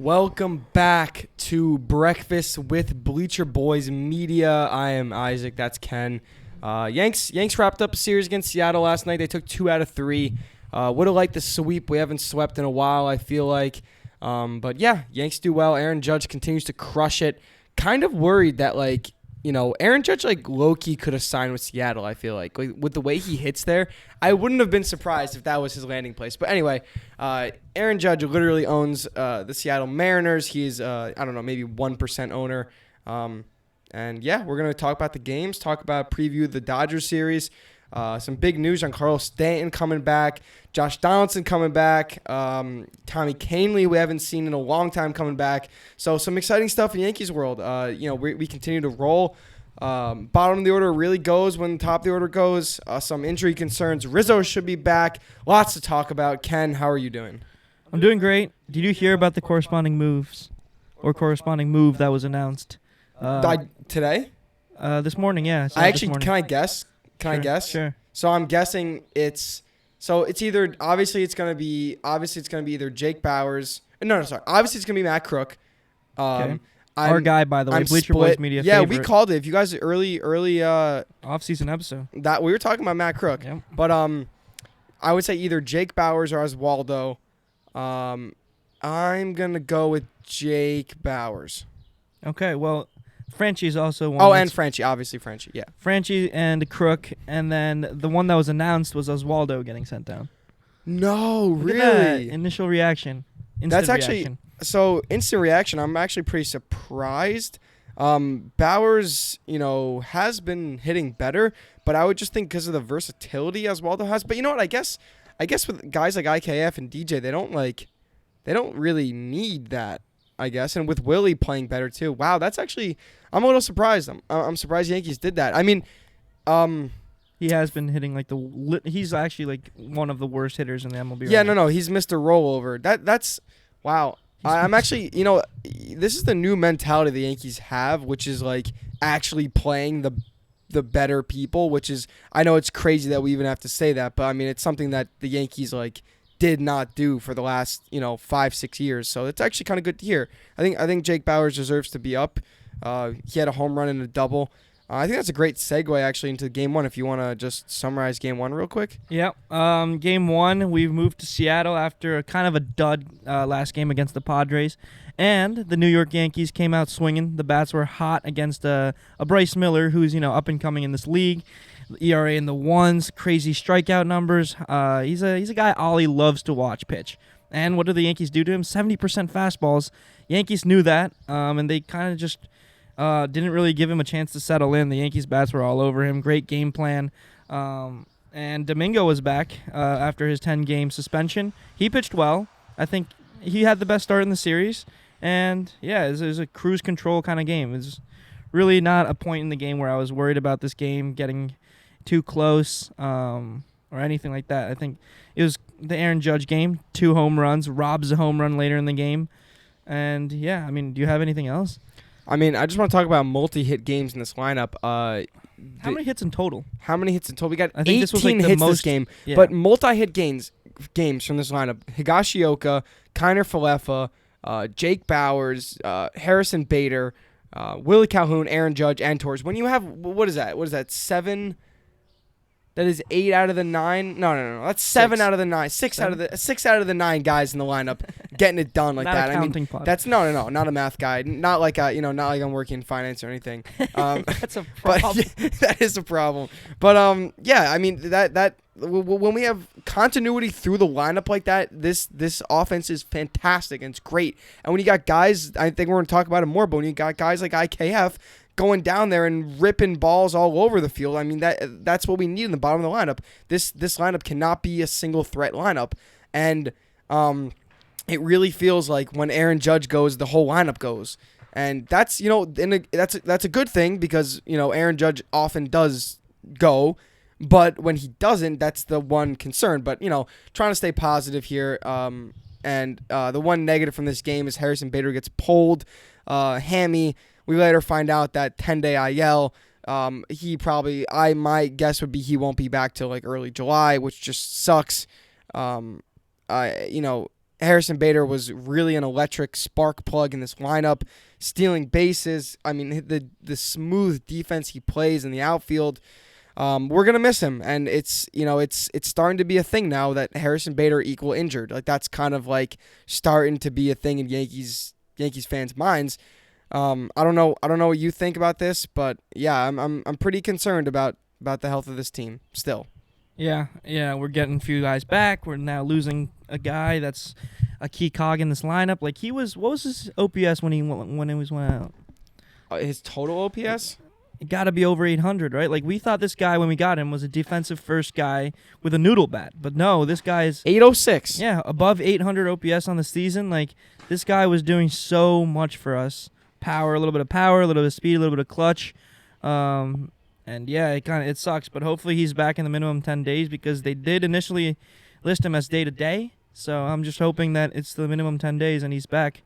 Welcome back to Breakfast with Bleacher Boys Media. I am Isaac. That's Ken. Yanks wrapped up a series against Seattle last night. They took 2 out of 3. Would have liked the sweep. We haven't swept in a while, I feel like. But yeah, Yanks do well. Aaron Judge continues to crush it. Kind of worried that, Aaron Judge, low-key could have signed with Seattle, I feel like. With the way he hits there, I wouldn't have been surprised if that was his landing place. But anyway, Aaron Judge literally owns the Seattle Mariners. He's, maybe 1% owner. And, yeah, we're going to talk about the games, talk about preview of the Dodgers series. Some big news on Carlos Stanton coming back, Josh Donaldson coming back, Tommy Kahnle we haven't seen in a long time coming back. So some exciting stuff in Yankees world. We continue to roll. Bottom of the order really goes when top of the order goes. Some injury concerns. Rizzo should be back. Lots to talk about. Ken, how are you doing? I'm doing great. Did you hear about the corresponding moves or corresponding move that was announced Today? This morning, yeah. Can I guess? Can I guess? Sure. So I'm guessing it's either obviously it's gonna be either Jake Bowers. No, sorry. Obviously it's gonna be Matt Crook. Okay. Our guy, by the way, Bleacher Boys Media. Yeah, favorite. we called it. If you guys early off-season episode that we were talking about Matt Crook. Yep. But I would say either Jake Bowers or Oswaldo. I'm gonna go with Jake Bowers. Okay. Well, Franchy's also one. Oh, and Franchy, obviously Franchy, yeah. Franchy and Crook, and then the one that was announced was Oswaldo getting sent down. No, Look really? at that initial reaction. That's actually so instant reaction. I'm actually pretty surprised. Bowers, has been hitting better, but I would just think because of the versatility Oswaldo has. But you know what? I guess with guys like IKF and DJ, they don't really need that. I guess, and with Willie playing better too. Wow, that's actually, I'm a little surprised. I'm surprised the Yankees did that. I mean, he has been hitting he's actually one of the worst hitters in the MLB. Yeah, right now. no, he's Mr. Rollover. That's wow. I'm actually, this is the new mentality the Yankees have, which is actually playing the better people. Which is, I know it's crazy that we even have to say that, but I mean it's something that the Yankees did not do for the last 5-6 years, so it's actually kind of good to hear. I think Jake Bowers deserves to be up. He had a home run and a double. I think that's a great segue actually into Game 1. If you want to just summarize Game 1 real quick. Yeah. Game 1, we've moved to Seattle after a kind of a dud last game against the Padres, and the New York Yankees came out swinging. The bats were hot against a Bryce Miller, who's up and coming in this league. ERA in the ones, crazy strikeout numbers. He's a guy Ollie loves to watch pitch. And what do the Yankees do to him? 70% fastballs. Yankees knew that, and they kind of just didn't really give him a chance to settle in. The Yankees bats were all over him. Great game plan. And Domingo was back after his 10-game suspension. He pitched well. I think he had the best start in the series. And, yeah, it was a cruise control kind of game. It was really not a point in the game where I was worried about this game getting too close or anything like that. I think it was the Aaron Judge game, 2 home runs, robs a home run later in the game. And, yeah, I mean, do you have anything else? I mean, I just want to talk about multi-hit games in this lineup. How many hits in total? We got 18 this was hits most, this game, yeah. But multi-hit games from this lineup. Higashioka, Kiner Falefa, Jake Bowers, Harrison Bader, Willie Calhoun, Aaron Judge, and Torres. When you have, what is that, 7? That is 8 out of the 9. No. That's 7 out of the 9. 6 out of the 9 guys in the lineup getting it done like not that. A counting pod. That's no, not a math guy. Not like not like I'm working in finance or anything. That's a problem. But, that is a problem. But yeah, I mean that when we have continuity through the lineup like that, this offense is fantastic and it's great. And when you got guys, I think we're going to talk about it more, but when you got guys like IKF going down there and ripping balls all over the field, I mean that's what we need in the bottom of the lineup. This lineup cannot be a single threat lineup, and it really feels like when Aaron Judge goes, the whole lineup goes, and that's that's a good thing because Aaron Judge often does go, but when he doesn't, that's the one concern. But trying to stay positive here. And the one negative from this game is Harrison Bader gets pulled, hammy. We later find out that 10-day IL. My guess would be he won't be back till early July, which just sucks. Harrison Bader was really an electric spark plug in this lineup, stealing bases. I mean, the smooth defense he plays in the outfield. We're gonna miss him, and it's starting to be a thing now that Harrison Bader equal injured. Like that's kind of like starting to be a thing in Yankees fans' minds. I don't know what you think about this, but yeah, I'm pretty concerned about the health of this team still. Yeah, we're getting a few guys back. We're now losing a guy that's a key cog in this lineup. Like what was his OPS when he went out? His total OPS? It got to be over 800, right? Like we thought this guy when we got him was a defensive first guy with a noodle bat, but no, this guy's 806. Yeah, above 800 OPS on the season. Like this guy was doing so much for us. Power, a little bit of speed, a little bit of clutch. And yeah, it sucks, but hopefully he's back in the minimum 10 days because they did initially list him as day to day. So I'm just hoping that it's the minimum 10 days and he's back.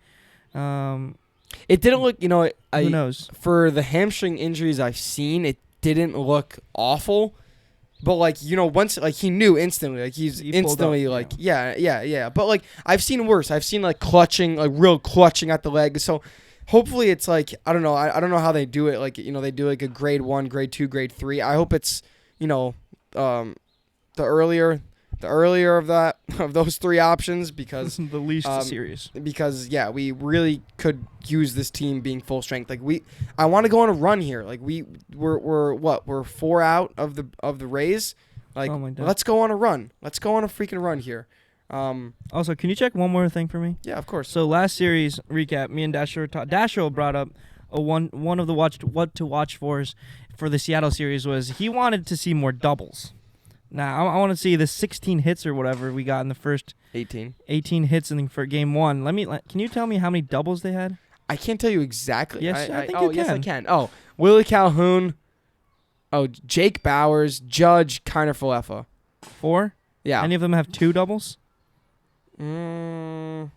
It didn't look, Who knows? For the hamstring injuries I've seen, it didn't look awful. But once he knew instantly, he's instantly up, yeah. But I've seen worse. I've seen clutching, real clutching at the leg. So hopefully it's I don't know. I don't know how they do it. They do a grade 1, grade 2, grade 3. I hope it's the earlier of those 3 options because the least serious. Because we really could use this team being full strength. I want to go on a run here. We're 4 out of the Rays. Oh my God. Let's go on a run. Let's go on a freaking run here. Also, can you check one more thing for me? Yeah, of course. So last series recap, me and Dasher brought up one of the what to watch for the Seattle series was he wanted to see more doubles. Now I want to see the 16 hits or whatever we got in the first 18 hits for game 1. Can you tell me how many doubles they had? I can't tell you exactly. Yes, I think you can. Yes, I can. Oh, Willie Calhoun. Oh, Jake Bowers, Judge, Kiner Falefa. 4? Yeah. Any of them have 2 doubles? What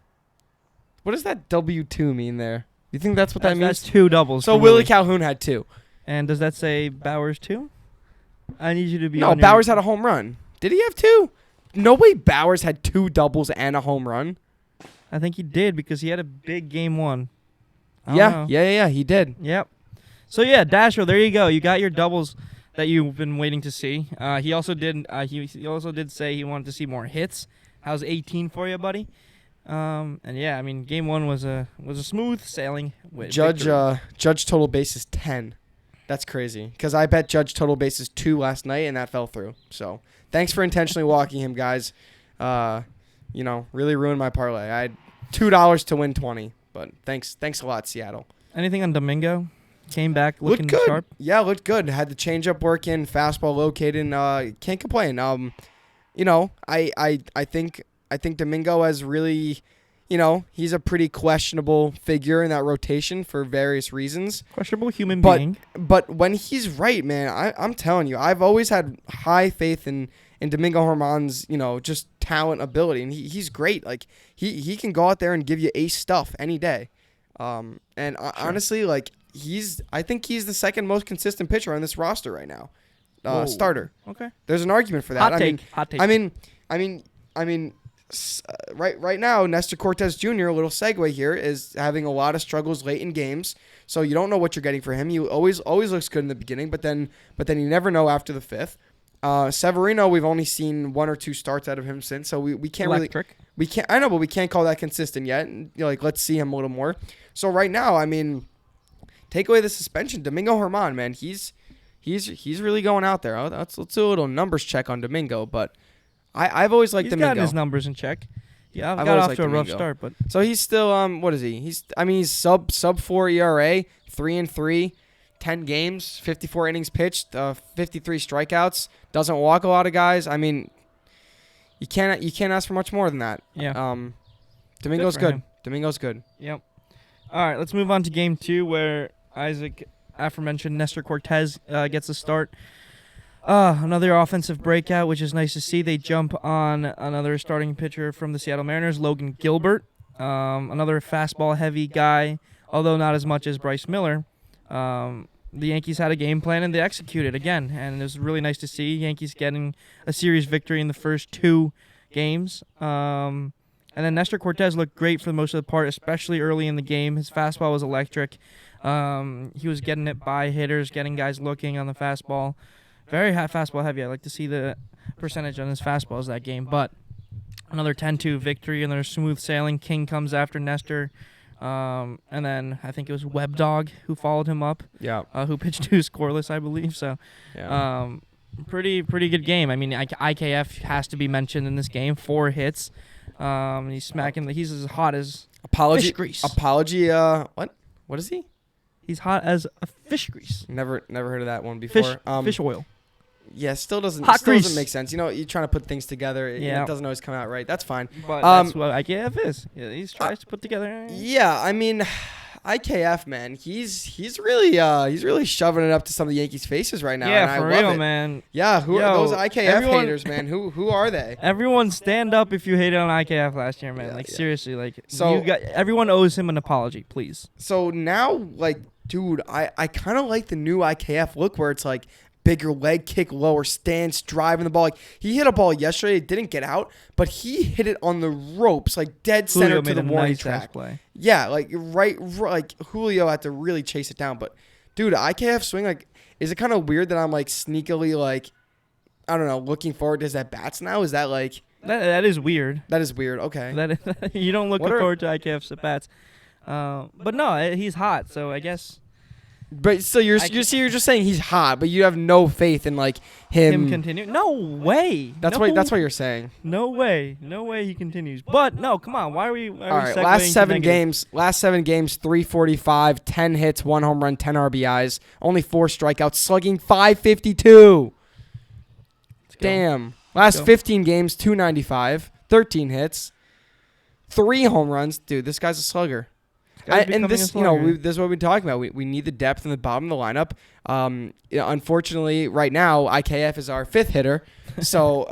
does that W2 mean there? You think that's what that means? That's 2 doubles. So Willie Calhoun had 2. And does that say Bowers 2? I need you to be. No, Bowers had a home run. Did he have 2? No way. Bowers had 2 doubles and a home run. I think he did because he had a big game 1. Yeah. He did. Yep. So yeah, Dasher, there you go. You got your doubles that you've been waiting to see. He also did. He also did say he wanted to see more hits. How's 18 for you, buddy? And yeah, I mean, game 1 was a smooth sailing. Judge total bases 10. That's crazy because I bet Judge total bases 2 last night and that fell through. So thanks for intentionally walking him, guys. Really ruined my parlay. I had $2 to win 20, but thanks a lot, Seattle. Anything on Domingo? Came back looking looked good. Sharp. Yeah, looked good. Had the changeup working, fastball located. Can't complain. I think Domingo has really. He's a pretty questionable figure in that rotation for various reasons. Questionable human being. But when he's right, man, I'm telling you, I've always had high faith in Domingo Germán's, just talent, ability, and he's great. He can go out there and give you ace stuff any day. Sure. Honestly, I think he's the second most consistent pitcher on this roster right now. Starter. Okay. There's an argument for that. Hot take. I mean. Right now, Nestor Cortez Jr., a little segue here, is having a lot of struggles late in games. So you don't know what you're getting for him. He always looks good in the beginning, but then you never know after the 5th. Severino, we've only seen 1 or 2 starts out of him since, so we can't Electric. I know, but we can't call that consistent yet. Let's see him a little more. So right now, take away the suspension. Domingo Germán, man, he's really going out there. Let's do a little numbers check on Domingo, but. I've always liked Domingo. He's got his numbers in check. Yeah, I've got always off liked to a rough Domingo. start, but so he's still what is he? He's sub 4 ERA, 3-3, 10 games, 54 innings pitched, 53 strikeouts. Doesn't walk a lot of guys. You can't ask for much more than that. Yeah. Domingo's good. Domingo's good. Yep. All right, let's move on to game 2 where Isaac, aforementioned Nestor Cortez, gets a start. Another offensive breakout, which is nice to see. They jump on another starting pitcher from the Seattle Mariners, Logan Gilbert. Another fastball-heavy guy, although not as much as Bryce Miller. The Yankees had a game plan, and they executed again. And it was really nice to see Yankees getting a series victory in the first 2 games. And then Nestor Cortez looked great for most of the part, especially early in the game. His fastball was electric. He was getting it by hitters, getting guys looking on the fastball. Very fastball heavy. I like to see the percentage on his fastballs that game. But another 10-2 victory, another smooth sailing. King comes after Nestor. And then I think it was Web Dog who followed him up. Yeah. Who pitched 2 scoreless, I believe. So, Yeah. pretty good game. I mean, IKF has to be mentioned in this game. 4 hits. He's smacking. He's as hot as fish grease. What? What is he? He's hot as a fish grease. Never heard of that one before. Fish oil. Yeah, still doesn't make sense. You know, you're trying to put things together. It doesn't always come out right. That's fine. But that's what IKF is. Yeah, he tries to put together. Yeah, I mean, IKF, man, he's really shoving it up to some of the Yankees' faces right now. Yeah, and for I love real, it. man. Yeah, who are those IKF everyone, haters, man? Who are they? Everyone stand up if you hated on IKF last year, man. Seriously, so everyone owes him an apology, please. So now, dude, I kind of like the new IKF look where it's like bigger leg kick, lower stance, driving the ball. Like he hit a ball yesterday, it didn't get out, but he hit it on the ropes, like dead center to the warning track. Play. Yeah, right, like Julio had to really chase it down. But dude, IKF swing, is it kind of weird that I'm sneakily I don't know, looking forward to his at bats now? Is that that is weird? That is weird. Okay, you don't look forward to IKF's at bats, but no, he's hot, so I guess. But so you're just saying he's hot, but you have no faith in him continue. No way. That's what you're saying. No way he continues. But no, come on. Why are we? All right, last 7 games, 345, 10 hits, 1 home run, 10 RBIs, only 4 strikeouts, slugging .552. Damn. Last 15 games, 295, 13 hits, 3 home runs. Dude, this guy's a slugger. This is what we're talking about. We need the depth in the bottom of the lineup. Unfortunately, right now IKF is our 5th hitter, so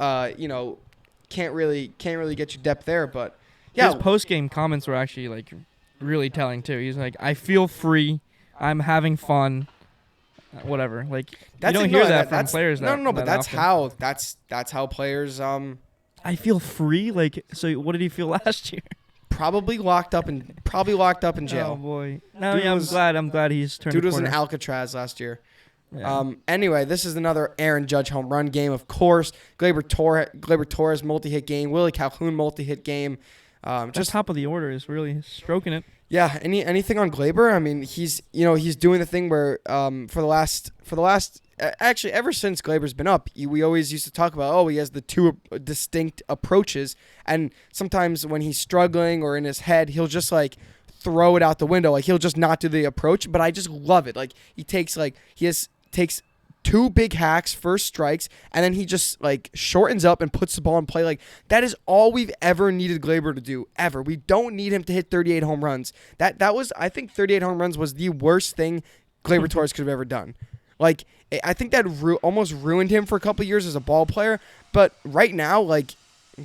can't really get you depth there. But yeah, his post game comments were actually really telling too. He's like, "I feel free. I'm having fun. Whatever." You don't hear that from players. No, but that's how players. I feel free. So what did he feel last year? Probably locked up in jail. Oh boy! No, I'm glad he's turned. Dude was in Alcatraz last year. Yeah. Anyway, this is another Aaron Judge home run game. Of course, Gleyber Torres multi-hit game. Willie Calhoun multi-hit game. Just top of the order is really stroking it. Yeah. Anything on Gleyber? I mean, he's doing the thing where for the last. Actually, ever since Gleyber's been up, we always used to talk about, he has the 2 distinct approaches. And sometimes when he's struggling or in his head, he'll just throw it out the window. He'll just not do the approach. But I just love it. He takes takes 2 big hacks, first strikes, and then he just shortens up and puts the ball in play. That is all we've ever needed Gleyber to do, ever. We don't need him to hit 38 home runs. That was, I think 38 home runs was the worst thing Gleyber Torres could have ever done. I think that almost ruined him for a couple of years as a ball player. But right now,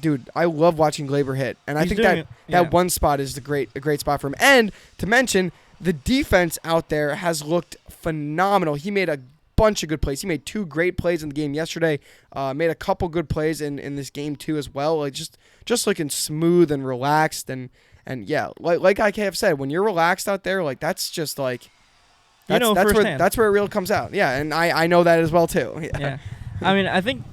dude, I love watching Gleyber hit. And I think that one spot is a great spot for him. And to mention, the defense out there has looked phenomenal. He made a bunch of good plays. He made 2 great plays in the game yesterday. Made a couple good plays in this game too as well. Just looking smooth and relaxed. And yeah, like IKF said, when you're relaxed out there, that's just that's where it really comes out. Yeah, and I know that as well too. Yeah. I mean, I think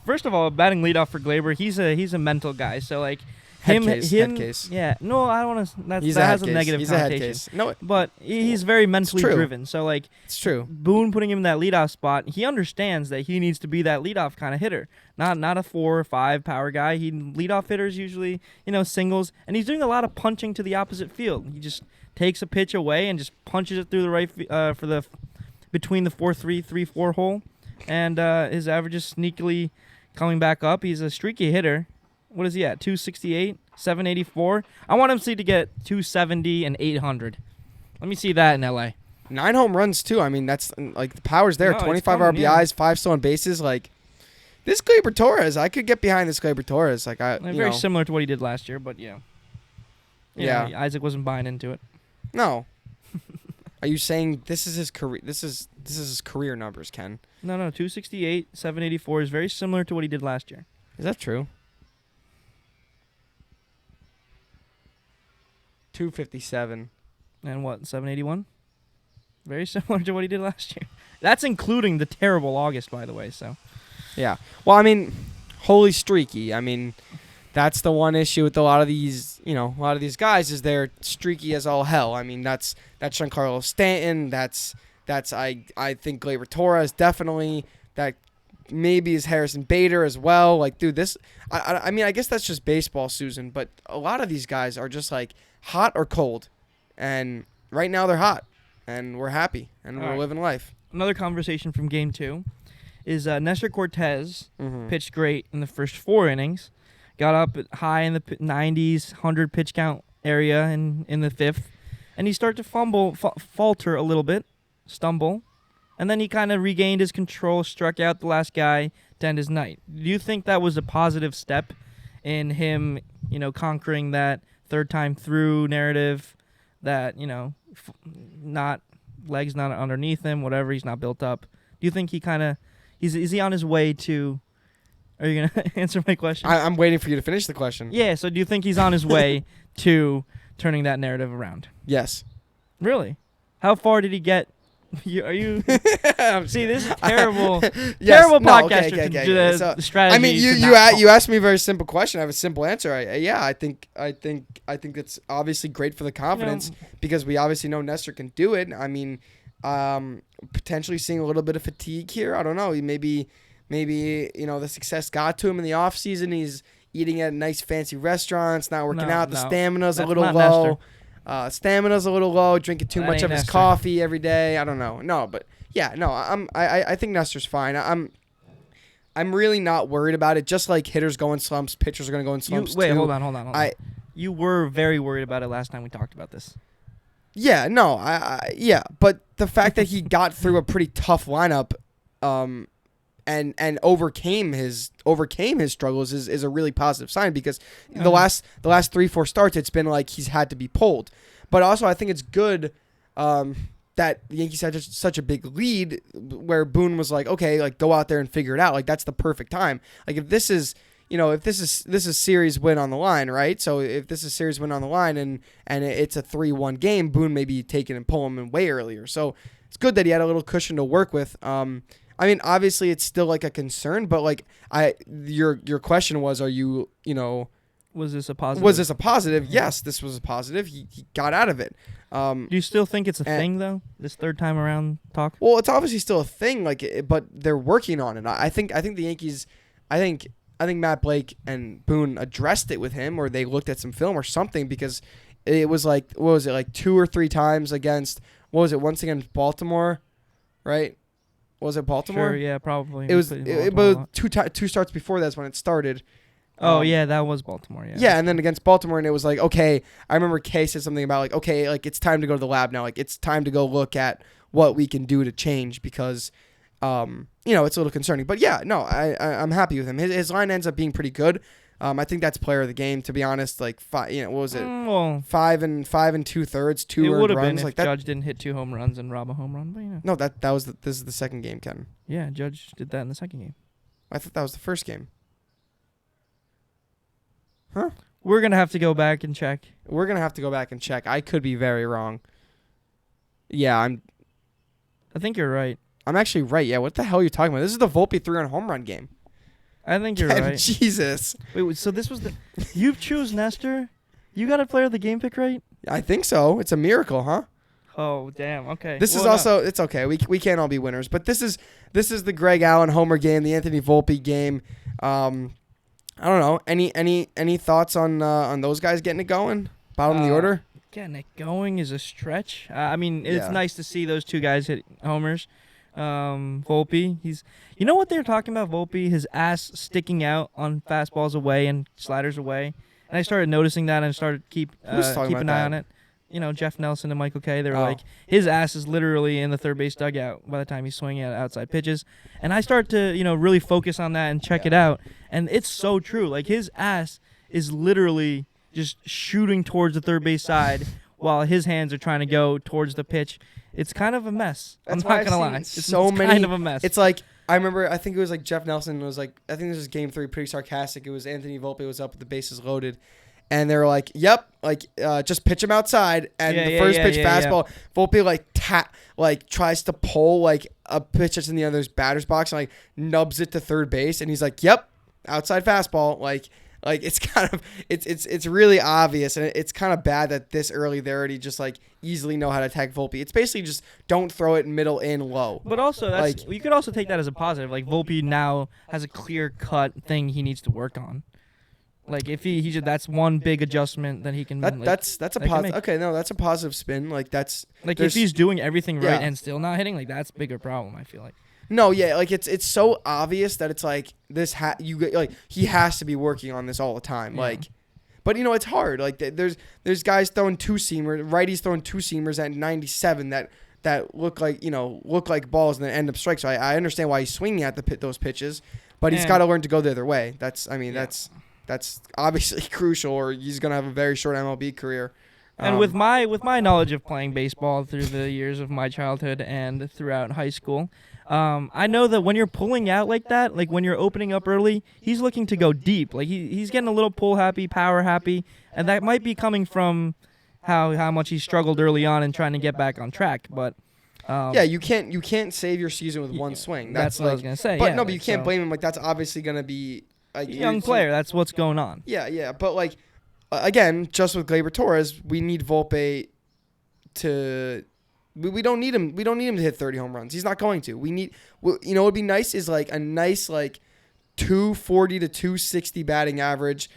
first of all, batting leadoff for Gleyber, he's a mental guy. So head case. Yeah. No, I don't want to. That has a negative he's connotation. A head case. No, but he's very mentally driven. So it's true. Boone putting him in that leadoff spot, he understands that he needs to be that leadoff kind of hitter, not a 4 or 5 power guy. Leadoff hitters usually singles, and he's doing a lot of punching to the opposite field. He just takes a pitch away and just punches it through the right between the 4-3, 3-4 hole, and his average is sneakily coming back up. He's a streaky hitter. What is he at? 268, 784. I want him to get 270 and 800. Let me see that in LA. 9 home runs too. I mean, that's the power's there. 25 RBIs, 5 stolen bases. This Gleyber Torres, I could get behind this Gleyber Torres. Very similar to what he did last year, but yeah. Isaac wasn't buying into it. No. Are you saying this is his career? This is his career numbers, Ken? No. 268, 784 is very similar to what he did last year. Is that true? 257. And what, 781? Very similar to what he did last year. That's including the terrible August, by the way. So, Yeah. Well, I mean, wholly streaky. I mean, that's the one issue with a lot of these guys is they're streaky as all hell. I mean, that's Giancarlo Stanton. That's I think Gleyber Torres definitely. That maybe is Harrison Bader as well. Like, dude, this. I mean, I guess that's just baseball, Susan. But a lot of these guys are just like hot or cold, and right now they're hot, and we're happy, and we're living life. Another conversation from Game 2 is Nestor Cortez pitched great in the first 4 innings, got up high in the 90s, 100 pitch count area in the 5th, and he started to falter a little bit, stumble, and then he kind of regained his control, struck out the last guy to end his night. Do you think that was a positive step in him, conquering that third time through narrative that, not legs not underneath him, whatever, he's not built up? Do you think he kind of is he on his way to? Are you gonna answer my question? I'm waiting for you to finish the question. Yeah. So do you think he's on his way to turning that narrative around? Yes. Really? How far did he get? Are you? See, this is terrible. Yes. Terrible No, podcaster. Okay. So, strategy. I mean, you asked me a very simple question. I have a simple answer. I think it's obviously great for the confidence because we obviously know Nestor can do it. I mean, potentially seeing a little bit of fatigue here. I don't know. Maybe the success got to him in the off season. He's eating at nice fancy restaurants, not working out. The stamina's a little low. Stamina's a little low. Drinking too much of his coffee every day. I don't know. No, but yeah, no. I think Nestor's fine. I'm really not worried about it. Just like hitters go in slumps, pitchers are going to go in slumps too. Hold on. You were very worried about it last time we talked about this. Yeah, no, yeah, but the fact that he got through a pretty tough lineup, and overcame his struggles is a really positive sign because the last 3-4 starts it's been like he's had to be pulled. But also I think it's good that the Yankees had such a big lead where Boone was like, okay, like go out there and figure it out. Like that's the perfect time. Like if this is series win on the line, right? So if this is series win on the line and it's a 3-1 game, Boone may be taking and pull him in way earlier. So it's good that he had a little cushion to work with. I mean, obviously it's still like a concern, but like your question was, was this a positive? Yes, this was a positive. He got out of it. Do you still think it's a thing though? This third time around talk? Well, it's obviously still a thing, but they're working on it. I think the Yankees, I think Matt Blake and Boone addressed it with him, or they looked at some film or something, because it was like, what was it, like 2 or 3 times against, once against Baltimore, right? Was it Baltimore? Sure, yeah, probably. It was, but two starts before that's when it started. Oh, yeah, that was Baltimore, yeah. Yeah, and then against Baltimore, and it was like, okay, I remember Kay said something about, like, okay, like, it's time to go to the lab now. Like, it's time to go look at what we can do to change because, it's a little concerning. But, yeah, no, I'm happy with him. His line ends up being pretty good. I think that's player of the game, to be honest. Like, what was it? 5 and 2/3, 2 earned runs. It would have been like if that. Judge didn't hit 2 home runs and rob a home run, but No, this is the second game, Ken. Yeah, Judge did that in the second game. I thought that was the first game. Huh? We're going to have to go back and check. I could be very wrong. Yeah, I think you're right. I'm actually right. Yeah, what the hell are you talking about? This is the Volpe 3-run home run game. I think you're right. Jesus. Wait, so this was you choose Nestor? You got a player of the game pick right? I think so. It's a miracle, huh? Oh, damn. Okay. This is also, it's okay. We can't all be winners, but this is the Greg Allen homer game, the Anthony Volpe game. I don't know. Any thoughts on those guys getting it going? Bottom of the order? Getting it going is a stretch. I mean, it's nice to see those two guys hit homers. Volpe, you know what they were talking about, Volpe? His ass sticking out on fastballs away and sliders away. And I started noticing that and started keep an eye on it. Jeff Nelson and Michael Kay, they were like, his ass is literally in the third base dugout by the time he's swinging at outside pitches. And I start to, really focus on that and check it out. And it's so true. Like, his ass is literally just shooting towards the third base side while his hands are trying to go towards the pitch. It's kind of a mess. I'm not going to lie. It's kind of a mess. It's like, I remember, I think it was like Jeff Nelson was like, I think this was game 3, pretty sarcastic. It was Anthony Volpe was up with the bases loaded. and they're like, "Yep, just pitch him outside." And the first pitch fastball, Volpe tries to pull like a pitch that's in the other's batter's box and like nubs it to third base, and he's like, "Yep, outside fastball." Like it's kind of it's really obvious, and it's kind of bad that this early they already just like easily know how to attack Volpe. It's basically just don't throw it middle in low. But also you could also take that as a positive. Like Volpe now has a clear cut thing he needs to work on. Like if he just that's one big adjustment that he can. That's a positive. Okay, no, that's a positive spin. Like that's like if he's doing everything right and still not hitting, like that's a bigger problem. I feel like. No, yeah, like it's so obvious that it's like this. He has to be working on this all the time. Yeah. Like, but it's hard. Like there's guys throwing two-seamers, righties throwing two-seamers at 97 that look like balls and then end up strikes. So I understand why he's swinging at those pitches, but he's got to learn to go the other way. That's obviously crucial, or he's gonna have a very short MLB career. And with my knowledge of playing baseball through the years of my childhood and throughout high school, I know that when you're pulling out like that, like when you're opening up early, he's looking to go deep. Like he's getting a little pull happy, power happy, and that might be coming from how much he struggled early on and trying to get back on track. But you can't save your season with one swing. That's what I was gonna say. But but you can't blame him. Like that's obviously gonna be like young player. That's what's going on. Yeah, but like. Again, just with Gleyber Torres, we need Volpe to. We don't need him. We don't need him to hit 30 home runs. He's not going to. We need. What would be nice is like a nice like 240 to 260 batting average.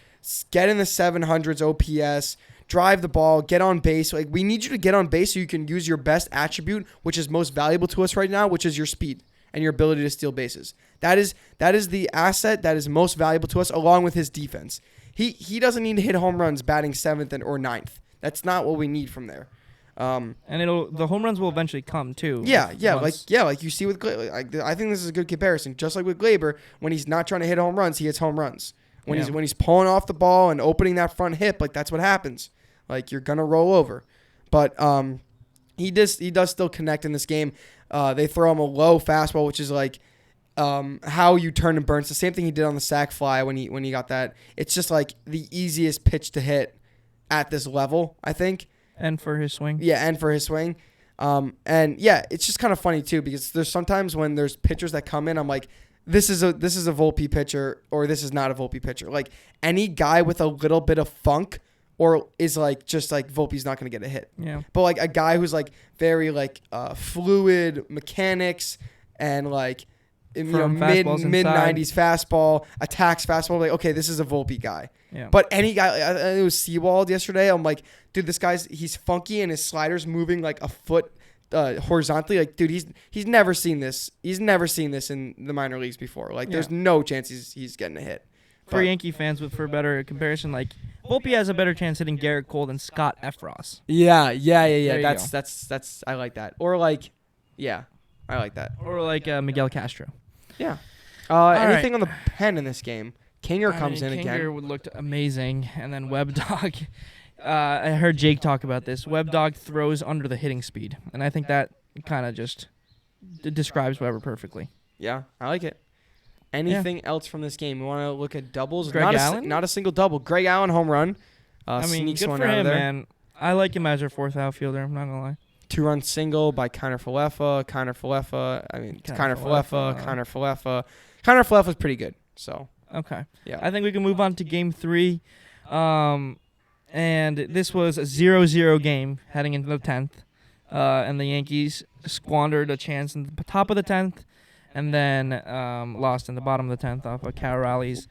Get in the 700s OPS. Drive the ball. Get on base. Like we need you to get on base so you can use your best attribute, which is most valuable to us right now, which is your speed and your ability to steal bases. That is the asset that is most valuable to us, along with his defense. He doesn't need to hit home runs batting 7th or 9th. That's not what we need from there. And the home runs will eventually come too. Yeah, like you see with Gleyber. I think this is a good comparison. Just like with Gleyber, when he's not trying to hit home runs, he hits home runs. When he's pulling off the ball and opening that front hip, like that's what happens. Like you're gonna roll over. But he does still connect in this game. They throw him a low fastball, which is like. How you turn and burn. It's the same thing he did on the sac fly when he got that. It's just like the easiest pitch to hit at this level, I think. And for his swing. Yeah, and for his swing. It's just kind of funny too because there's sometimes when there's pitchers that come in, I'm like, this is a Volpe pitcher or this is not a Volpe pitcher. Like any guy with a little bit of funk or is like just like Volpe's not going to get a hit. Yeah. But like a guy who's like very like fluid mechanics and like mid 90s fastball, attacks fastball. Like, okay, this is a Volpe guy. Yeah. But any guy, it was Seawald yesterday. I'm like, dude, this guy's he's funky and his slider's moving like a foot horizontally. Like, dude, he's never seen this. He's never seen this in the minor leagues before. Like, there's no chance he's getting a hit. For Yankee fans, for a better comparison, like Volpe has a better chance hitting Garrett Cole than Scott Efros. Yeah. That's I like that. Or like, yeah, I like that. Or like Miguel Castro. Yeah. Anything on the pen in this game? Kinger comes in again. Kinger looked amazing, and then WebDog. I heard Jake talk about this. WebDog throws under the hitting speed, and I think that kind of just describes Weber perfectly. Yeah, I like it. Anything else from this game? We want to look at doubles. Greg Allen? Not a single double. Greg Allen home run. Sneaks good one for out him, of there. man. I like him as our fourth outfielder. I'm not gonna lie. 2-run single by Kiner Falefa. Kiner Falefa's pretty good. So okay. Yeah. I think we can move on to game 3. And this was a 0-0 game heading into the 10th. And the Yankees squandered a chance in the top of the 10th and then lost in the bottom of the 10th off of Cal Raleigh's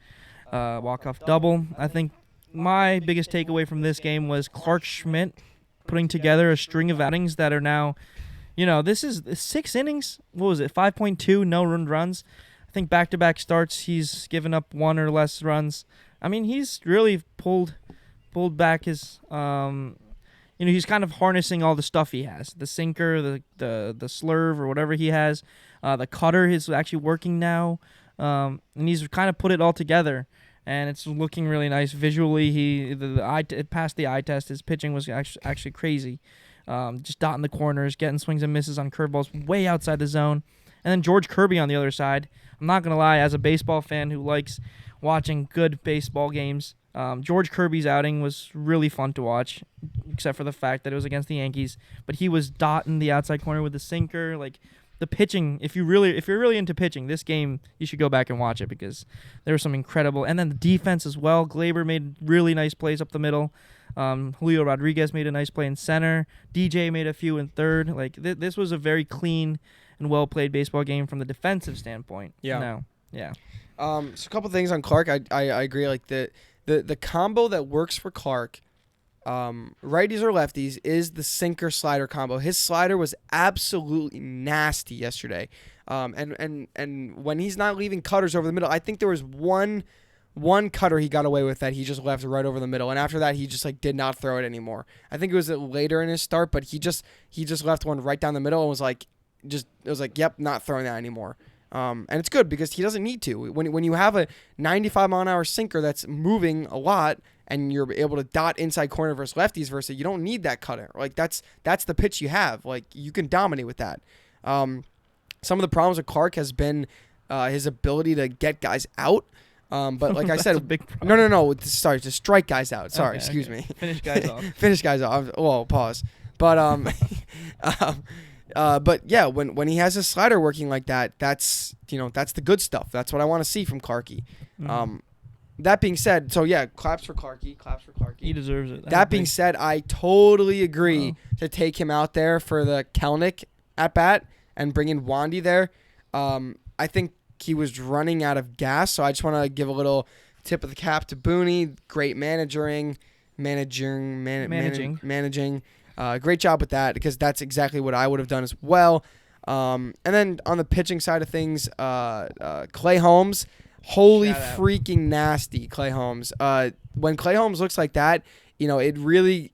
walk-off double. I think my biggest takeaway from this game was Clark Schmidt putting together a string of outings that are now, this is 6 innings. What was it, 5.2, no earned runs. I think back-to-back starts, he's given up 1 or less runs. I mean, he's really pulled back his, he's kind of harnessing all the stuff he has. The sinker, the slurve or whatever he has. The cutter is actually working now. And he's kind of put it all together. And it's looking really nice. Visually, it passed the eye test. His pitching was actually crazy. Just dotting the corners, getting swings and misses on curveballs way outside the zone. And then George Kirby on the other side. I'm not going to lie, as a baseball fan who likes watching good baseball games, George Kirby's outing was really fun to watch, except for the fact that it was against the Yankees. But he was dotting the outside corner with the sinker. Like the pitching, if you're really into pitching, this game you should go back and watch it because there was some incredible. And then the defense as well. Gleyber made really nice plays up the middle. Julio Rodriguez made a nice play in center. DJ made a few in third. Like this was a very clean and well played baseball game from the defensive standpoint. Yeah. Yeah. So a couple things on Clark. I agree. Like the combo that works for Clark, righties or lefties, is the sinker slider combo. His slider was absolutely nasty yesterday. And when he's not leaving cutters over the middle, I think there was one cutter he got away with that he just left right over the middle, and after that he just like did not throw it anymore. I think it was later in his start, but he just left one right down the middle and was like, yep, not throwing that anymore. And it's good because he doesn't need to. When you have a 95-mile-an-hour sinker that's moving a lot and you're able to dot inside corner versus lefties you don't need that cutter. Like that's the pitch you have. Like you can dominate with that. Some of the problems with Clark has been his ability to get guys out. But like I said, a big problem. no. Sorry, to strike guys out. Sorry, excuse me. Finish guys off. Finish guys off. Whoa, pause. But but yeah, when he has his slider working like that, that's the good stuff. That's what I want to see from Clarky. Mm-hmm. That being said, so yeah, claps for Clarky. He deserves it. That being said, I totally agree to take him out there for the Kelnick at bat and bring in Wandy there. I think he was running out of gas, so I just want to give a little tip of the cap to Booney. Great managing. Great job with that because that's exactly what I would have done as well. And then on the pitching side of things, Clay Holmes, holy freaking nasty Clay Holmes. When Clay Holmes looks like that, it really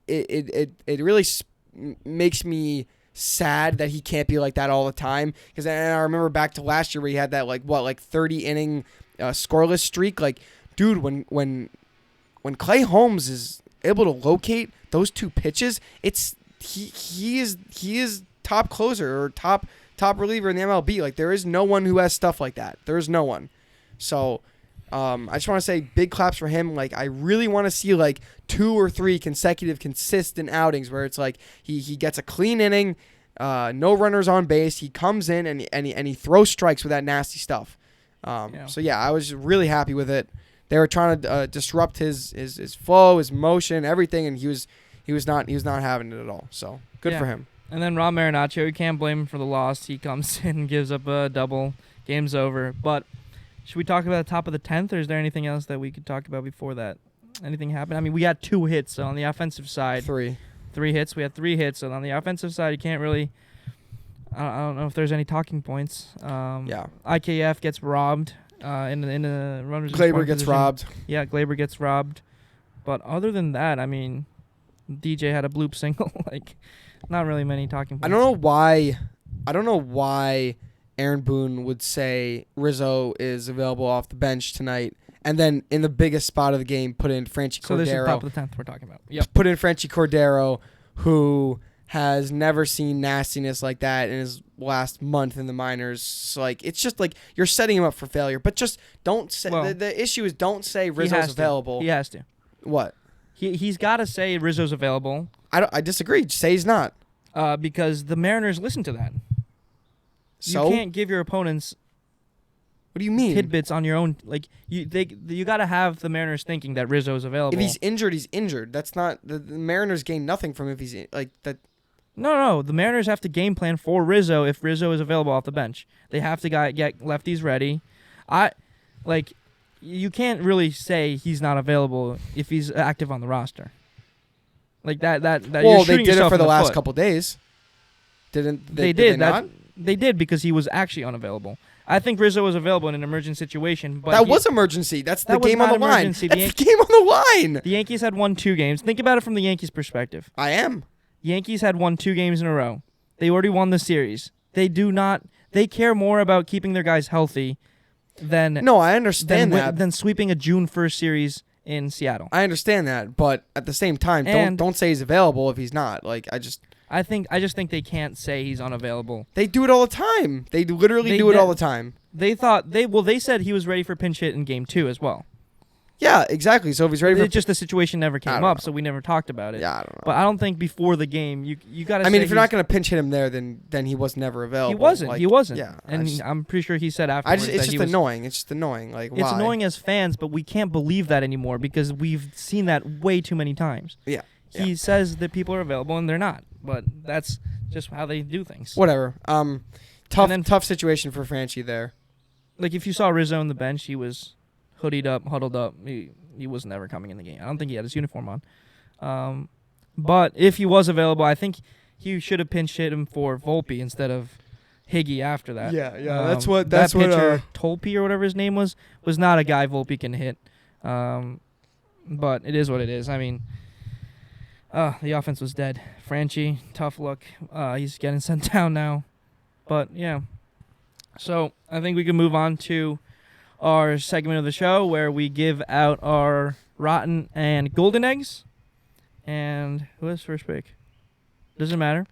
makes me sad that he can't be like that all the time. Because I remember back to last year where he had that 30 inning scoreless streak. Like, dude, when Clay Holmes is able to locate those two pitches, he is top closer or top reliever in the MLB. Like there is no one who has stuff like that. There is no one. So I just want to say big claps for him. Like I really want to see like 2 or 3 consecutive consistent outings where it's like he gets a clean inning, no runners on base. He comes in and he throws strikes with that nasty stuff. So yeah, I was really happy with it. They were trying to disrupt his flow, his motion, everything, and he was not having it at all. So good for him. And then Ron Marinaccio, you can't blame him for the loss. He comes in and gives up a double. Game's over. But should we talk about the top of the 10th, or is there anything else that we could talk about before that? Anything happened? I mean, we had 2 hits so on the offensive side. 3 hits. We had 3 hits. So on the offensive side, you can't really. I don't know if there's any talking points. IKF gets robbed. In the runners. Gleyber gets robbed. Yeah, Gleyber gets robbed. But other than that, I mean, DJ had a bloop single. Like, not really many talking points. I don't know why Aaron Boone would say Rizzo is available off the bench tonight, and then in the biggest spot of the game put in Franchy Cordero. So this is top of the 10th we're talking about. Yep. Put in Franchy Cordero, who has never seen nastiness like that in his last month in the minors. So, like, it's just like you're setting him up for failure. But just don't say the issue is don't say Rizzo's available. He has to. What? He's got to say Rizzo's available. I disagree. Just say he's not. Because the Mariners listen to that. So you can't give your opponents. What do you mean? Tidbits on your own. Like you got to have the Mariners thinking that Rizzo's available. If he's injured, he's injured. That's not the Mariners gain nothing from if he's like that. No. The Mariners have to game plan for Rizzo if Rizzo is available off the bench. They have to get lefties ready. You can't really say he's not available if he's active on the roster. Like that. Well, they did it for the last couple days. Didn't they? Did not? They did because he was actually unavailable. I think Rizzo was available in an emergent situation, but that was emergency. That's the game on the line. That's the game on the line. The Yankees had won 2 games. Think about it from the Yankees' perspective. I am. Yankees had won 2 games in a row. They already won the series. They care more about keeping their guys healthy than No, I understand that. Than sweeping a June 1st series in Seattle. I understand that, but at the same time, don't say he's available if he's not. Like I just think they can't say he's unavailable. They do it all the time. They literally do it all the time. They said he was ready for pinch hit in game 2 as well. Yeah, exactly. So if he's ready for, It's just the situation never came up, so we never talked about it. yeah, I don't know. But I don't think before the game you got to. I mean, if you're not going to pinch hit him there, then he was never available. He wasn't. Like, he wasn't. Yeah, and I'm pretty sure he said afterwards. it's just annoying. It's just annoying. Like, it's why? annoying as fans, but we can't believe that anymore because we've seen that way too many times. Yeah. He says that people are available and they're not, but that's just how they do things. Whatever. Tough situation for Franchi there. Like if you saw Rizzo on the bench, he was hoodied up, huddled up. He was never coming in the game. I don't think he had his uniform on. But if he was available, I think he should have pinch hit him for Volpe instead of Higgy after that. Yeah. That pitcher, Tolpe or whatever his name was not a guy Volpe can hit. But it is what it is. I mean, the offense was dead. Franchi, tough luck. He's getting sent down now. But, yeah. So I think we can move on to our segment of the show where we give out our rotten and golden eggs. And who has first pick? Doesn't matter.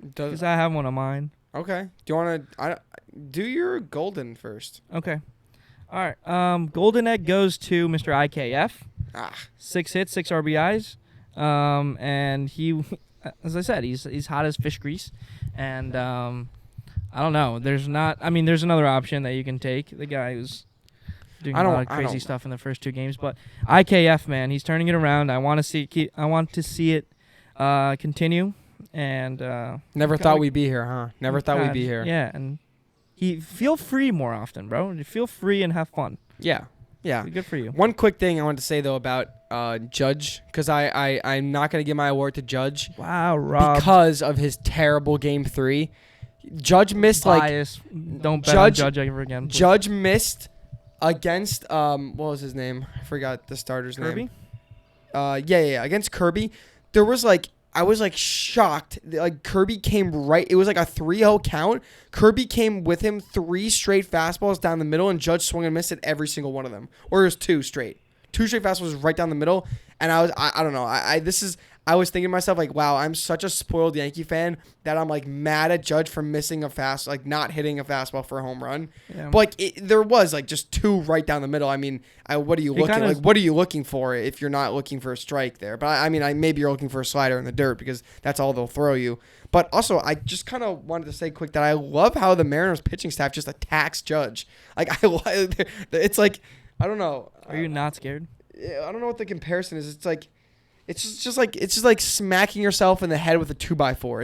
Because I have one on mine. Okay. Do you want to do your golden first? Okay. All right. Golden egg goes to Mr. IKF. 6 hits, 6 RBIs. And he, as I said, he's hot as fish grease. And I don't know. There's another option that you can take. The guy who's doing a lot of crazy stuff in the first 2 games, but IKF, man, he's turning it around. I want to see it continue. And never thought we'd be here, huh? Never thought we'd be here. Yeah, and feel free more often, bro. Feel free and have fun. Yeah. Good for you. One quick thing I wanted to say though about Judge, because I'm not gonna give my award to Judge. Wow, Rob. Because of his terrible Game 3. Judge missed Bias. Don't bet on Judge ever again. Please. Judge missed against what was his name? I forgot the starter's name. Kirby? Yeah. Against Kirby, there was I was shocked. Kirby came right. It was like a 3-0 count. Kirby came with him 3 straight fastballs down the middle, and Judge swung and missed at every single one of them. Or it was 2 straight. 2 straight fastballs right down the middle. And I don't know. I was thinking to myself, wow, I'm such a spoiled Yankee fan that I'm mad at Judge for missing a not hitting a fastball for a home run. Yeah. But there was just 2 right down the middle. I mean, what are you looking what are you looking for if you're not looking for a strike there? But I mean, maybe you're looking for a slider in the dirt because that's all they'll throw you. But also, I just kind of wanted to say quick that I love how the Mariners pitching staff just attacks Judge. It's I don't know. Are you not scared? I don't know what the comparison is. It's just like smacking yourself in the head with a 2x4.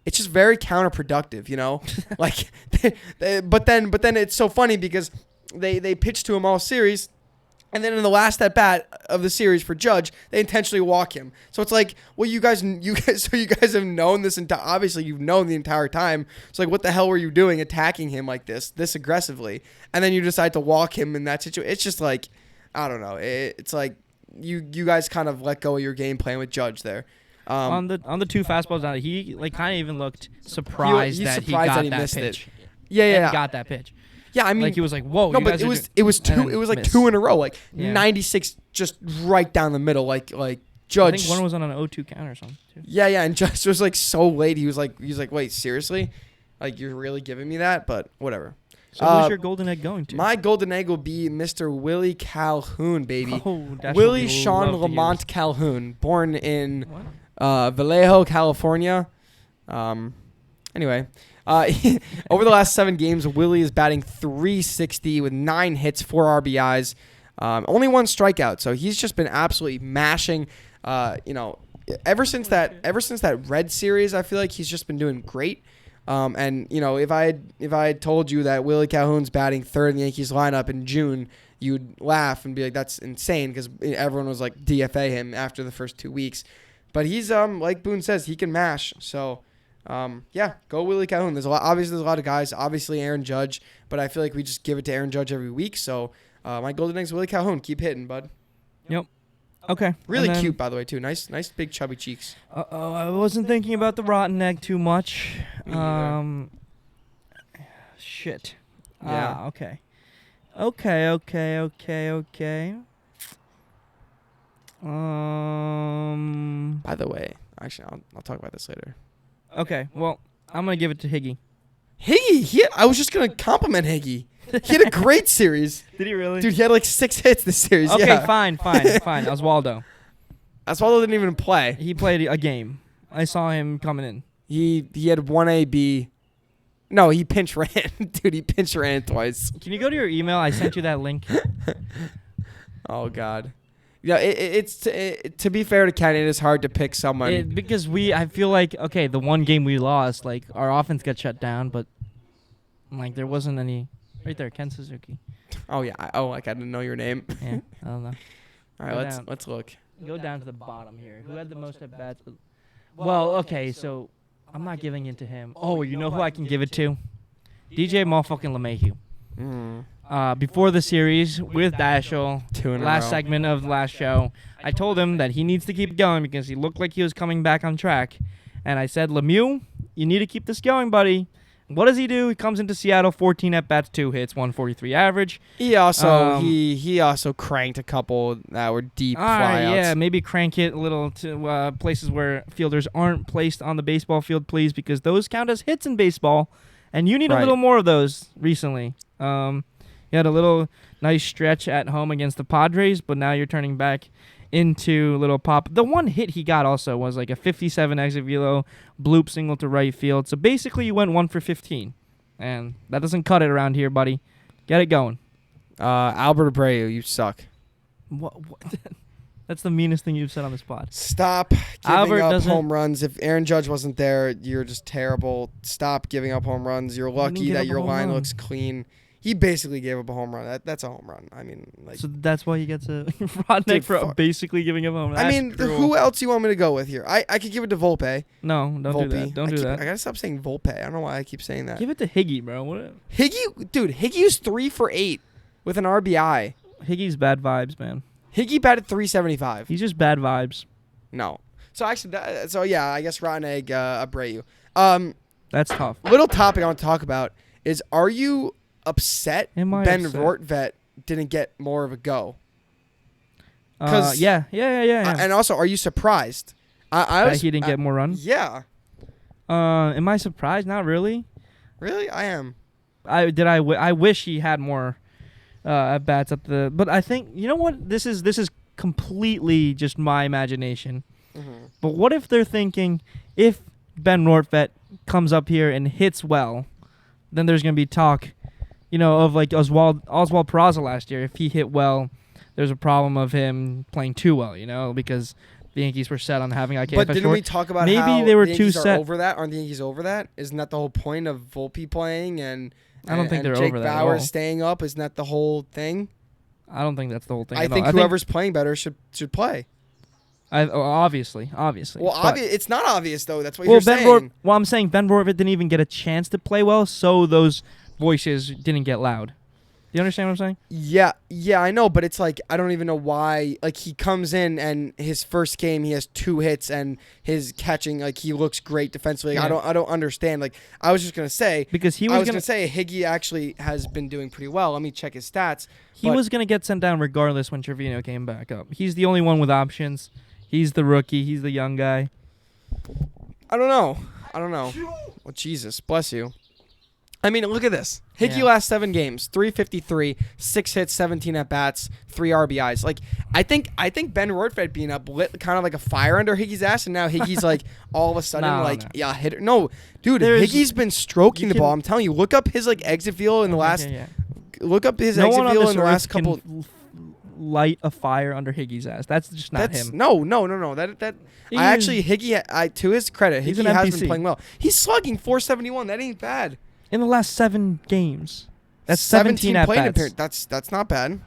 It's just very counterproductive, you know. But then it's so funny because they pitch to him all series, and then in the last at bat of the series for Judge, they intentionally walk him. So it's well, you guys have known this obviously you've known the entire time. So what the hell were you doing attacking him like this aggressively, and then you decide to walk him in that situation? It's just I don't know. It's you guys kind of let go of your game plan with Judge there. On the 2 fastballs down, he kind of even looked surprised that he got that missed pitch. It. Yeah. He got that pitch. Yeah, I mean, he was whoa. No, but it was 2. It was 2 in a row, 96 just right down the middle, Judge. I think one was on an 0-2 count or something too. Yeah, and Judge was so late. He was wait, seriously? You're really giving me that? But whatever. So who's your golden egg going to? My golden egg will be Mr. Willie Calhoun, baby. Oh, Willie Sean Lamont Calhoun, born in Vallejo, California. Anyway, over the last 7 games, Willie is batting .360 with 9 hits, 4 RBIs, only 1 strikeout. So he's just been absolutely mashing. Ever since that Red series, I feel like he's just been doing great. And if I had told you that Willie Calhoun's batting 3rd in the Yankees lineup in June, you'd laugh and be like, "That's insane," because everyone was DFA him after the first 2 weeks. But he's like Boone says, he can mash. So go Willie Calhoun. There's a lot of guys. Obviously Aaron Judge, but I feel like we just give it to Aaron Judge every week. So my golden egg is Willie Calhoun. Keep hitting, bud. Yep. Okay. Really cute, by the way, too. Nice big chubby cheeks. I wasn't thinking about the rotten egg too much. Shit. Yeah. Okay. Okay. By the way, actually, I'll talk about this later. Okay. Well, I'm gonna give it to Higgy. Higgy, I was just gonna compliment Higgy. He had a great series. Did he really? Dude, he had like 6 hits this series. Okay, yeah. fine. Oswaldo. Oswaldo didn't even play. He played a game. I saw him coming in. He had 1 AB. No, he pinch ran. Dude, he pinch ran twice. Can you go to your email? I sent you that link. Oh, God. Yeah, it's to be fair to Ken, it is hard to pick someone. Because I feel like, okay, the one game we lost, like, our offense got shut down, but, like, there wasn't any. Right there, Ken Suzuki. Oh, yeah. Like, I didn't know your name. Yeah, I don't know. All right, let's look. Go down to the bottom here. Who had the most at-bats? Well, okay, so I'm not giving it to him. Oh, you know who I can give it to? DJ motherfucking LeMahieu. Before the series with Dashel, last segment of the last show, I told him that he needs to keep going because he looked like he was coming back on track. And I said, Lemieux, you need to keep this going, buddy. What does he do? He comes into Seattle, 14 at-bats, 2 hits, 143 average. He also he also cranked a couple that were deep flyouts. Yeah, maybe crank it a little to places where fielders aren't placed on the baseball field, please, because those count as hits in baseball, and you need a little more of those recently. You had a little nice stretch at home against the Padres, but now you're turning back into a little pop. The one hit he got also was like a 57 exit velo, bloop single to right field. So basically you went 1 for 15. And that doesn't cut it around here, buddy. Get it going. Albert Abreu, you suck. What? That's the meanest thing you've said on this pod. Stop giving up home runs. If Aaron Judge wasn't there, you're just terrible. Stop giving up home runs. You're lucky that your line looks clean. He basically gave up a home run. That's a home run. I mean, like. So that's why he gets a Rodnick for basically giving up a home run. I mean, who else you want me to go with here? I could give it to Volpe. No, don't do that. Don't do that. I gotta stop saying Volpe. I don't know why I keep saying that. Give it to Higgy, bro. What? Higgy's 3 for 8 with an RBI. Higgy's bad vibes, man. Higgy batted 375. He's just bad vibes. No. So actually, I guess Rotten Egg, Abreu. That's tough. Little topic I want to talk about is: are you upset Ben Rortvedt didn't get more of a go? Yeah. And also, are you surprised? That he didn't get more run? Yeah. Am I surprised? Not really. Really? I am. I wish he had more at bats at the. But I think you know what? This is completely just my imagination. Mm-hmm. But what if they're thinking if Ben Rortvedt comes up here and hits well, then there's gonna be talk, of like Oswald Peraza last year. If he hit well, there's a problem of him playing too well, because the Yankees were set on having IKF. But didn't we talk about maybe how they were the too Yankees set? Are over that? Aren't the Yankees over that? Isn't that the whole point of Volpe playing and I don't think they're Jake over that Bauer at all. staying up? Isn't that the whole thing? I don't think that's the whole thing. I think whoever's playing better should play. Obviously. Well, it's not obvious though. That's what you're saying. I'm saying Ben Rortvedt didn't even get a chance to play well, so those voices didn't get loud. Do you understand what I'm saying? Yeah, I know, but it's like I don't even know why. Like he comes in and his first game he has 2 hits and his catching he looks great defensively. Yeah. I don't understand. Like I was just gonna say because I was gonna say Higgy actually has been doing pretty well. Let me check his stats. He was gonna get sent down regardless when Trevino came back up. He's the only one with options. He's the rookie. He's the young guy. I don't know. Well, Jesus, bless you. I mean, look at this. Hickey last 7 games, 353, 6 hits, 17 at bats, 3 RBIs. Like I think Ben Rortvedt being up lit kind of like a fire under Higgy's ass, and now Higgy's like all of a sudden hitter. No, dude, Higgy's been stroking the ball. I'm telling you, look up his exit velo in the last. Look up his exit velo in the last couple. Light a fire under Higgy's ass. That's just not him. No. That Higgy, to his credit, Higgy has been playing well. He's slugging 471. That ain't bad. In the last 7 games, that's 17 at bats. That's not bad.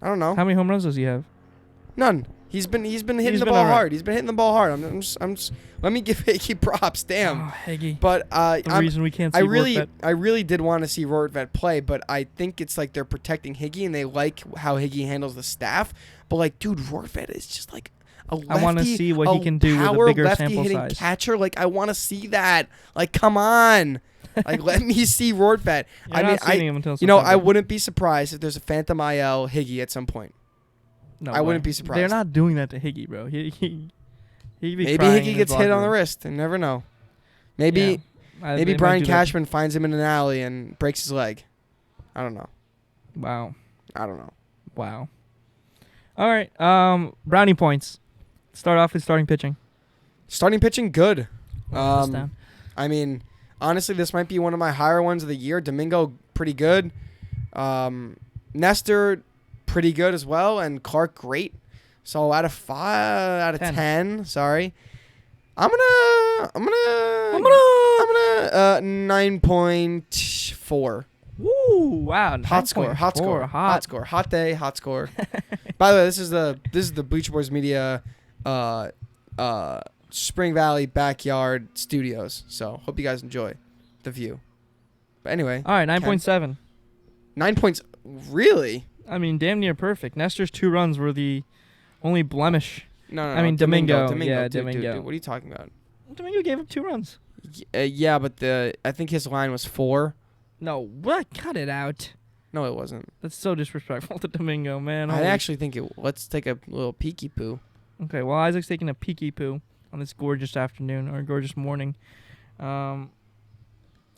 I don't know. How many home runs does he have? None. He's been hitting the ball hard. He's been hitting the ball hard. I'm just let me give Higgy props. Damn. Oh, Higgy. But the reason we can't see Rortvedt. I really did want to see Rortvedt play, but I think it's like they're protecting Higgy and they like how Higgy handles the staff. But dude, Rortvedt is just like a lefty. I want to see what he can do with a bigger sample size. Catcher. I want to see that. Come on. Let me see Rortvedt. I wouldn't be surprised if there's a Phantom IL Higgy at some point. No, I wouldn't be surprised. They're not doing that to Higgy, bro. Maybe Higgy gets hit on the wrist. You never know. Maybe Brian Cashman finds him in an alley and breaks his leg. I don't know. Wow. I don't know. Wow. All right. Brownie points. Start off with starting pitching. Starting pitching, good. Write this down. I mean, honestly, this might be one of my higher ones of the year. Domingo, pretty good. Nestor, pretty good as well, and Clark, great. So out of 10, sorry, I'm gonna 9.4. Woo! Wow. Hot score. Hot day. Hot score. By the way, this is the Bleacher Boys Media, Spring Valley backyard studios. So hope you guys enjoy the view. But anyway. All right, 9.7. 9 points. Really? I mean, damn near perfect. Nestor's 2 runs were the only blemish. No. I mean, Domingo. Yeah, Dude, Domingo. what are you talking about? Domingo gave up 2 runs. Yeah, but I think his line was 4. No, what? Cut it out. No, it wasn't. That's so disrespectful to Domingo, man. I actually think it. Let's take a little peeky poo. Okay, well, Isaac's taking a peeky poo on this gorgeous afternoon or gorgeous morning. I'm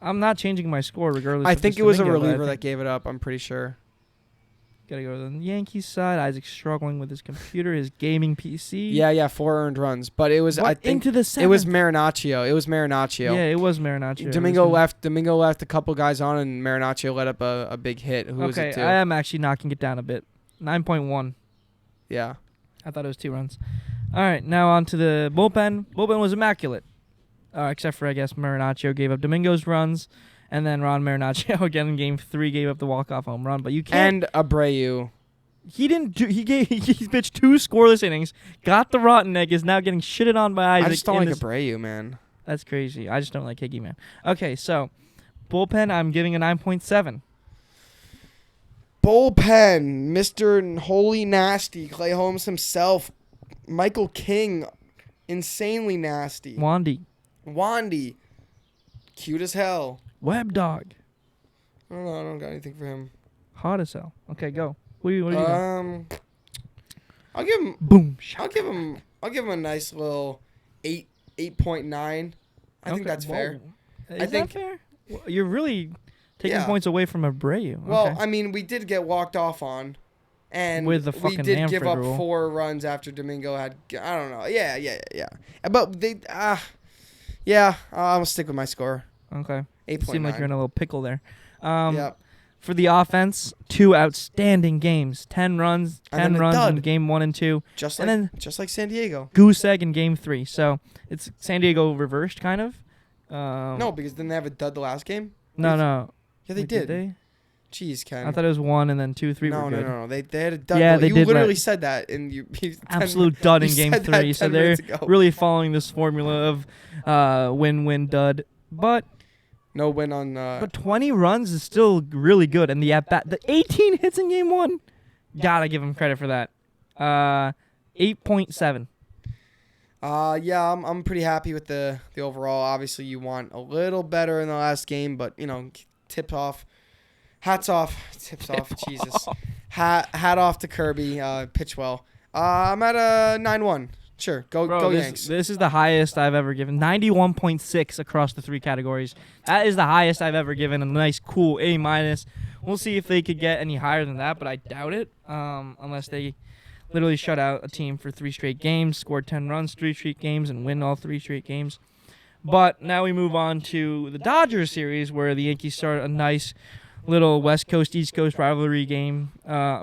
not changing my score regardless. I think it was a reliever that gave it up. I'm pretty sure. Gotta go to the Yankees side. Isaac's struggling with his computer, his gaming PC. Yeah, 4 earned runs, but it was. I think into the 7th. it was Marinaccio. Yeah, it was Marinaccio. Domingo left a couple guys on, and Marinaccio let up a big hit. Who was it to? I am actually knocking it down a bit. 9.1. Yeah. I thought it was 2 runs. All right, now on to the bullpen. Bullpen was immaculate, except for, I guess, Marinaccio gave up Domingo's runs, and then Ron Marinaccio again in Game 3 gave up the walk-off home run. But you can't. And Abreu. He didn't do. He pitched 2 scoreless innings, got the rotten egg, is now getting shitted on by Isaac. I just don't like Abreu, man. That's crazy. I just don't like Higgy, man. Okay, so bullpen, I'm giving a 9.7. Bullpen, Mr. Holy Nasty, Clay Holmes himself, Michael King, insanely nasty. Wandy, cute as hell. Web Dog. I don't know. I don't got anything for him. Hot as hell. Okay, go. What do you I'll give him. Boom. I'll give him a nice little 8.9. I think that's fair. Is that fair? Well, you're really taking Yeah. points away from Abreu. Okay. Well, I mean, we did get walked off on, and With the we fucking did give up Manfred rule. 4 runs after Domingo had. I don't know. Yeah. But they. Yeah. I'll stick with my score. Okay. 8.9. Seemed like you're in a little pickle there. Yep. For the offense, 2 outstanding games. 10 runs, And 10 then a runs dud. in Game 1 and 2. Just and like San Diego. Goose egg in Game 3. So it's San Diego reversed, kind of. No, because didn't they have a dud the last game? No. Yeah, they Wait, did. they? Jeez, Ken. I thought it was 1 and then 2, 3 were good. No. They had a dud. Yeah, they you did literally let- said that, and you Absolute dud in you Game said that 3. So 10 they're minutes ago. really following this formula of win-win dud. But No win on. But 20 runs is still really good, and the 18 hits in Game 1, gotta give him credit for that. 8.7. Yeah, I'm pretty happy with the overall. Obviously, you want a little better in the last game, but hats off, tips off. Jesus, hat off to Kirby. Pitch well. I'm at a 9-1. Sure, go Yanks. This is the highest I've ever given. 91.6 across the 3 categories. That is the highest I've ever given. A nice, cool A-. We'll see if they could get any higher than that, but I doubt it. Unless they literally shut out a team for 3 straight games, score 10 runs 3 straight games, and win all 3 straight games. But now we move on to the Dodgers series, where the Yankees start a nice little West Coast, East Coast rivalry game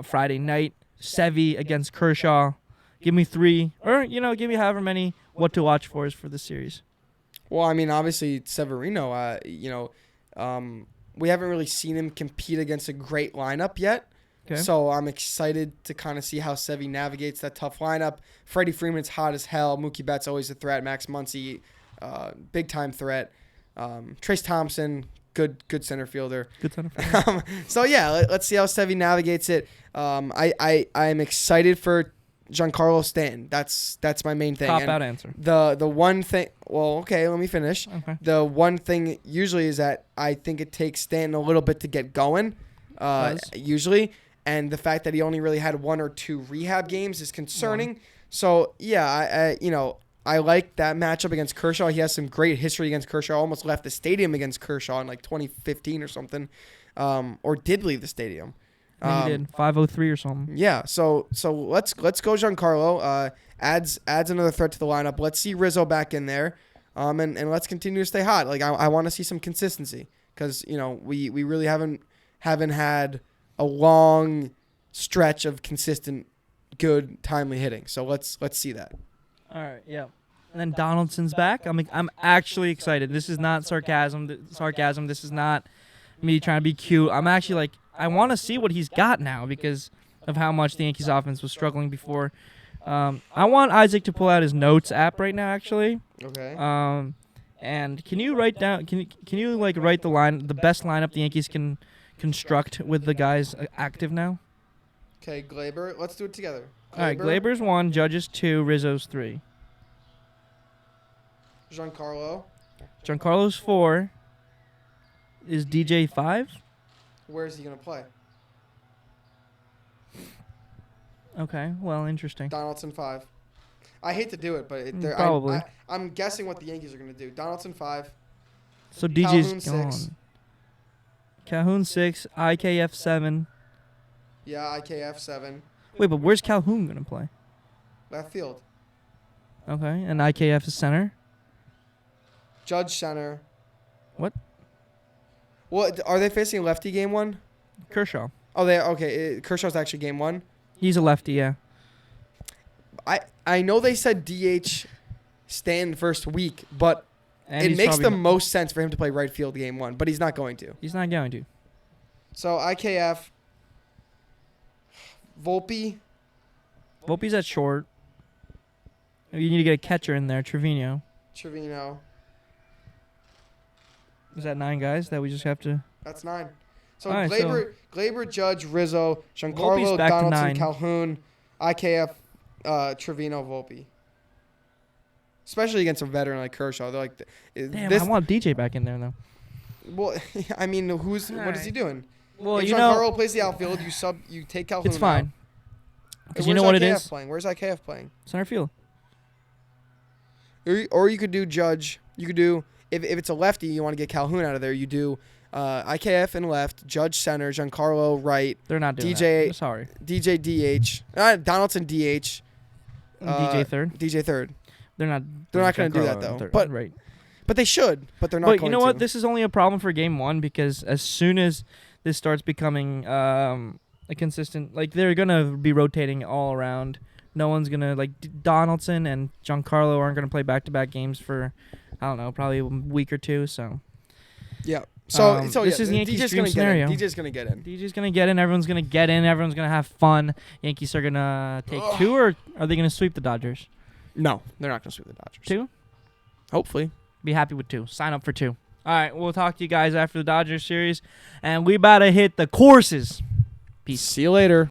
Friday night. Sevy against Kershaw. Give me 3, or, give me however many what to watch for this series. Well, I mean, obviously, Severino, we haven't really seen him compete against a great lineup yet. Okay. So I'm excited to kind of see how Sevy navigates that tough lineup. Freddie Freeman's hot as hell. Mookie Betts always a threat. Max Muncy, big-time threat. Trace Thompson, good center fielder. Good center fielder. So, yeah, let's see how Sevy navigates it. I'm excited for Giancarlo Stanton. That's my main thing. Cop-out answer. The one thing. Well, okay, let me finish. Okay. The one thing usually is that I think it takes Stanton a little bit to get going. Usually, and the fact that he only really had 1 or 2 rehab games is concerning. So yeah, I like that matchup against Kershaw. He has some great history against Kershaw. Almost left the stadium against Kershaw in like 2015 or something, or did leave the stadium. He did 503 or something. Yeah. So let's go Giancarlo. Adds another threat to the lineup. Let's see Rizzo back in there, and let's continue to stay hot. Like I want to see some consistency because we really haven't had a long stretch of consistent, good, timely hitting. So let's see that. All right, yeah. And then Donaldson's back. I'm actually excited. This is not sarcasm. This is not me trying to be cute. I'm actually like, I want to see what he's got now because of how much the Yankees offense was struggling before. I want Isaac to pull out his notes app right now, actually. Okay. And can you write down? Can you like write the best lineup the Yankees can construct with the guys active now? Okay, Glaber. Let's do it together. All right, Glaber's 1, Judge's 2, Rizzo's 3. Giancarlo. Giancarlo's 4. Is DJ 5? Where is he gonna play? Okay, well, interesting. Donaldson 5. I hate to do it, but Probably. I'm guessing what the Yankees are gonna do. Donaldson 5. So DJ's Calhoun gone. 6. Calhoun 6, IKF 7. Yeah, IKF 7. Wait, but where's Calhoun gonna play? Left field. Okay, and IKF is center. Judge center. What? What are they facing lefty game 1? Kershaw. Oh, they okay. Kershaw's actually game 1. He's a lefty, yeah. I know they said DH Stanton first week, but And it he's makes probably the most sense for him to play right field game 1, but he's not going to. He's not going to. So IKF. Volpe. Volpe's at short. You need to get a catcher in there, Trevino. Trevino. Is that 9 guys that we just have to? That's 9. So All right, Glaber, Judge, Rizzo, Volpe's Giancarlo, back to Donaldson, 9. Calhoun, IKF, Trevino, Volpe. Especially against a veteran like Kershaw, they're like, Damn, I want DJ back in there though. Well, I mean, what is he doing? Well, if you Giancarlo know, plays the outfield, you take Calhoun. it's fine. Because you Where's know what IKF it is? Playing? Where's IKF playing? Center field. Or you could do Judge. You could do if it's a lefty, you want to get Calhoun out of there. You do IKF in left, Judge center, Giancarlo right. They're not doing DJ. that. I'm sorry. DJ DH. Donaldson DH. DJ third. DJ third. They're not going to do that though. But right. But they should. But they're not. But going you know to. what? This is only a problem for game 1 because as soon as this starts becoming a consistent, like they're gonna be rotating all around. No one's gonna like Donaldson and Giancarlo aren't gonna play back-to-back games for I don't know, probably a week or 2. So yeah. So this is the Yankees' DJ's dream gonna scenario. get in. DJ's gonna get in. DJ's gonna get in. Everyone's gonna get in. Everyone's gonna have fun. Yankees are gonna take 2, or are they gonna sweep the Dodgers? No, they're not gonna sweep the Dodgers. 2. Hopefully. Be happy with 2. Sign up for 2. All right, we'll talk to you guys after the Dodgers series, and we about to hit the courses. Peace. See you later.